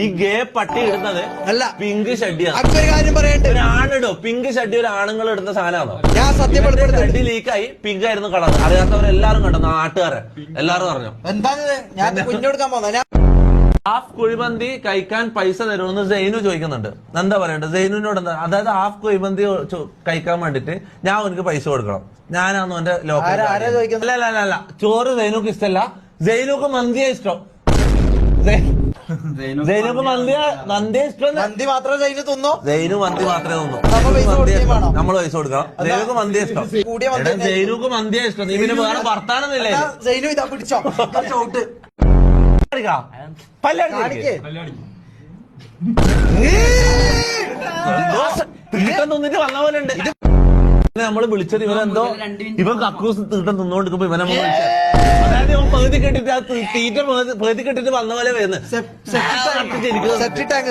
ഈ ഗേ പട്ടി ഇടുന്നത് അല്ല പിങ്ക് ഷഡ്ഡിയാണ്. ഒരു കാര്യം പറയണ്ട്, ഒരാണിടും പിങ്ക് ഷഡ്ഡി, ഒരു ആണുങ്ങൾ ഇടുന്ന സാധനമാണോ? ഞാൻ സത്യം ഷഡ്ഡി ലീക്കായി പിങ്ക് ആയിരുന്നു കളർ. അറിയാത്തവരെല്ലാരും കണ്ടു, നാട്ടുകാരെ എല്ലാരും പറഞ്ഞു. എന്താണ് ഞാൻ കുഞ്ഞെടുക്കാൻ പോകുന്നത്. ഹാഫ് കുഴിമന്തി കഴിക്കാൻ പൈസ തരുമെന്ന് സൈനു ചോദിക്കുന്നുണ്ട്. എന്താ പറയണ്ടത് സൈനുവിനോട്? എന്താ അതായത് ഹാഫ് കുഴിമന്തി കഴിക്കാൻ വേണ്ടിട്ട് ഞാൻ എനിക്ക് പൈസ കൊടുക്കണം? ഞാനാന്ന് എന്റെ ലോക്കൽ. അല്ല ചോറ് സൈനുക്ക് ഇഷ്ടമല്ല, സൈനുക്ക് മന്തിയെ ഇഷ്ടം. സൈനുക്ക് മന്തിയെ ഇഷ്ടം. മന്തി മാത്രമേ സൈനു തിന്നോ? സൈനു മന്തി മാത്രമേ തിന്നു. നമ്മള് പൈസ കൊടുക്കണം. സൈനുക്ക് മന്തിയെ ഇഷ്ടം. സൈനുക്ക് മന്തിയെ ഇഷ്ടം. നീ പിന്നെ വേറെ വർത്താനൊന്നുമില്ലേ? സൈനു ഇതാ പിടിച്ചോ ചോട്ട് തീട്ടം തിന്നിട്ട് വന്ന പോലെ ഉണ്ട്. നമ്മള് വിളിച്ചത് ഇവനെന്തോ ഇവൻ കക്കൂസ് തീട്ടം തിന്നോണ്ടിരിക്കുമ്പോ ഇവനെ അതായത് ഇവൻ പകുതി കെട്ടിട്ട് ആ തീറ്റ പകുതി കെട്ടിട്ട് വന്ന പോലെ വരുന്നത്. സെപ്റ്റി ടാങ്ക്